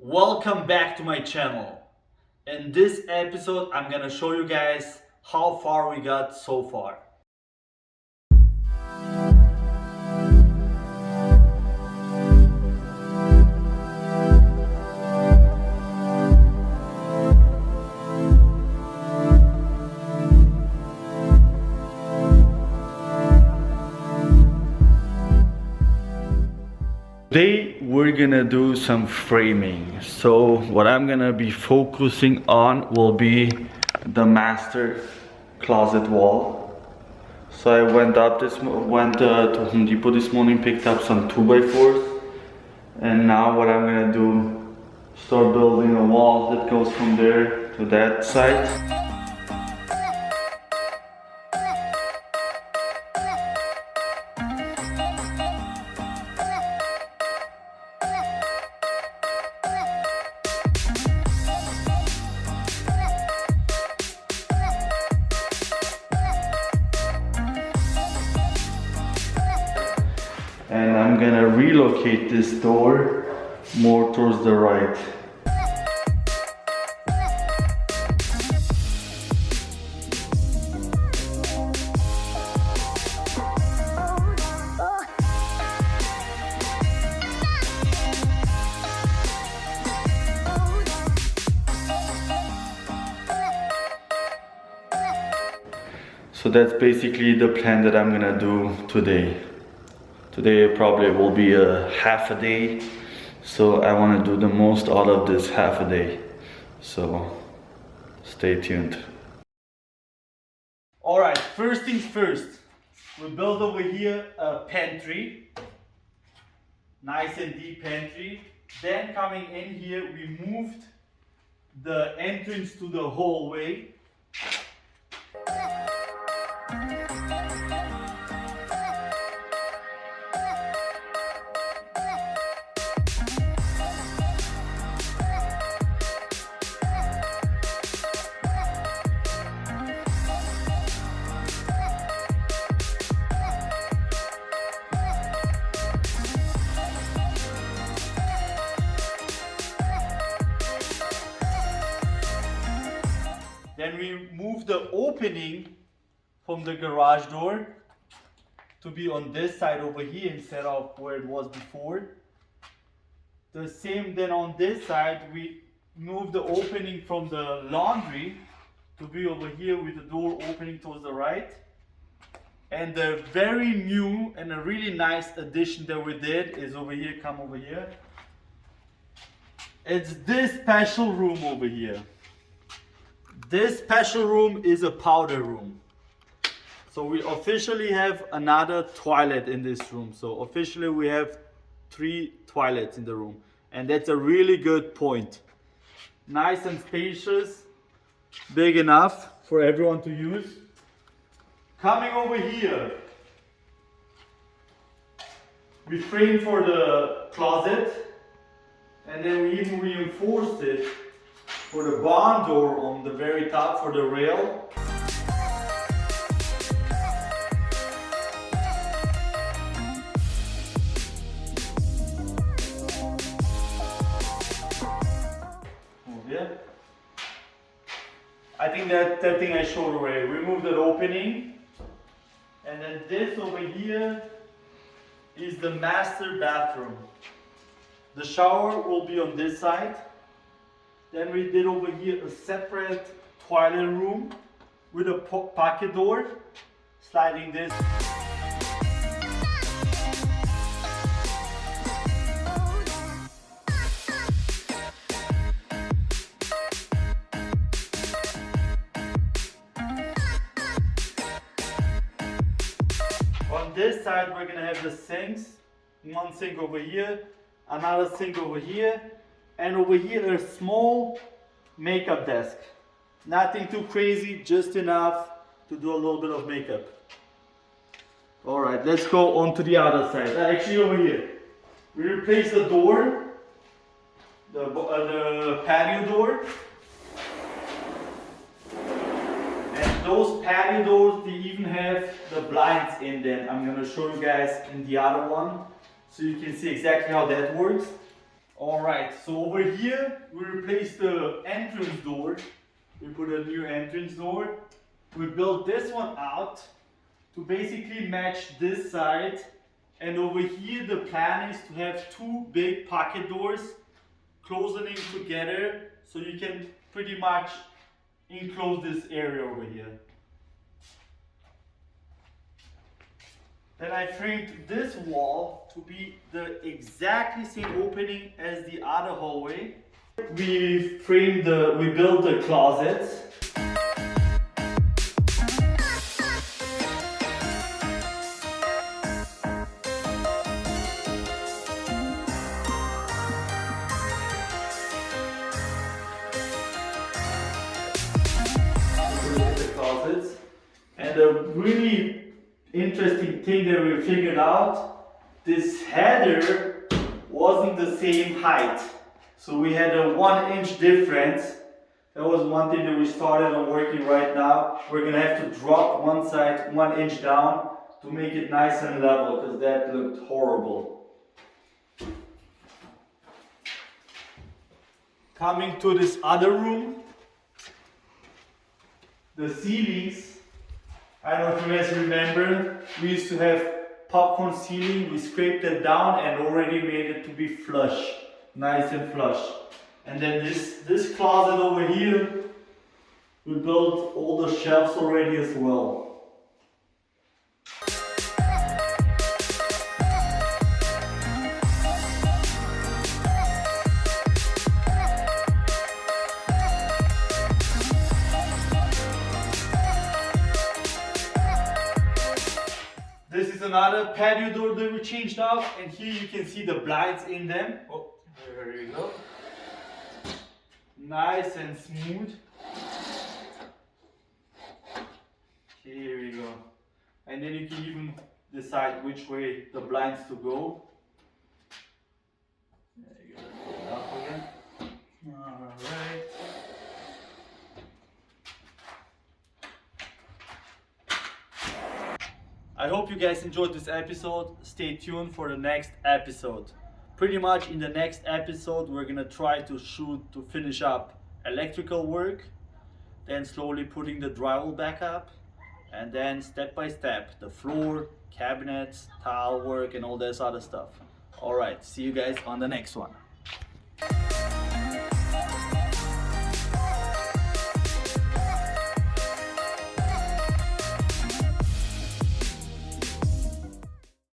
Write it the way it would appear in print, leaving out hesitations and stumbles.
Welcome back to my channel. In this episode, I'm gonna show you guys how far we got so far. Today we're gonna do some framing. So what I'm gonna be focusing on will be the master closet wall. So I went to Home Depot this morning, picked up some 2x4s, and now what I'm gonna do, start building a wall that goes from there to that side. And I'm gonna relocate this door more towards the right. So that's basically the plan that I'm gonna do today. Today probably will be a half a day, so I want to do the most out of this half a day. So stay tuned. Alright, first things first. We built over here a pantry. Nice and deep pantry. Then coming in here, we moved the entrance to the hallway. Then we moved the opening from the garage door to be on this side over here instead of where it was before. The same then on this side, we moved the opening from the laundry to be over here with the door opening towards the right. And the very new and a really nice addition that we did is over here, come over here. It's this special room over here. This special room is a powder room. So we officially have another toilet in this room. So officially we have 3 toilets in the room. And that's a really good point. Nice and spacious, big enough for everyone to use. Coming over here, we framed for the closet, and then we even reinforced it for the barn door on the very top for the rail. Over here. I think that thing I showed already. Remove that opening. And then this over here is the master bathroom. The shower will be on this side. Then we did over here a separate toilet room with a pocket door, sliding this. On this side, we're gonna have the sinks. One sink over here, another sink over here. And over here a small makeup desk. Nothing too crazy, just enough to do a little bit of makeup. Alright, let's go on to the other side. Actually over here. We replaced the door, the patio door. And those patio doors, they even have the blinds in them. I'm going to show you guys in the other one so you can see exactly how that works. Alright, so over here we replaced the entrance door. We put a new entrance door. We built this one out to basically match this side. And over here the plan is to have two big pocket doors closing together so you can pretty much enclose this area over here. Then I framed this wall to be the exactly same opening as the other hallway. We built the closets. And a really interesting thing that we figured out, this header wasn't the same height. So we had a 1-inch difference. That was one thing that we started on working right now. We're gonna have to drop one side 1 inch down to make it nice and level, because that looked horrible. Coming to this other room, the ceilings, I don't know if you guys remember, we used to have popcorn ceiling. We scraped it down and already made it to be flush, nice and flush. And then this closet over here, we built all the shelves already as well. This is another patio door that we changed out, and here you can see the blinds in them. Oh, there you go. Nice and smooth. Here we go. And then you can even decide which way the blinds to go. There you go. Let's go up again. Alright. I hope you guys enjoyed this episode. Stay tuned for the next episode. Pretty much in the next episode we're gonna try to finish up electrical work, then slowly putting the drywall back up, and then step by step the floor, cabinets, tile work and all this other stuff. Alright, see you guys on the next one.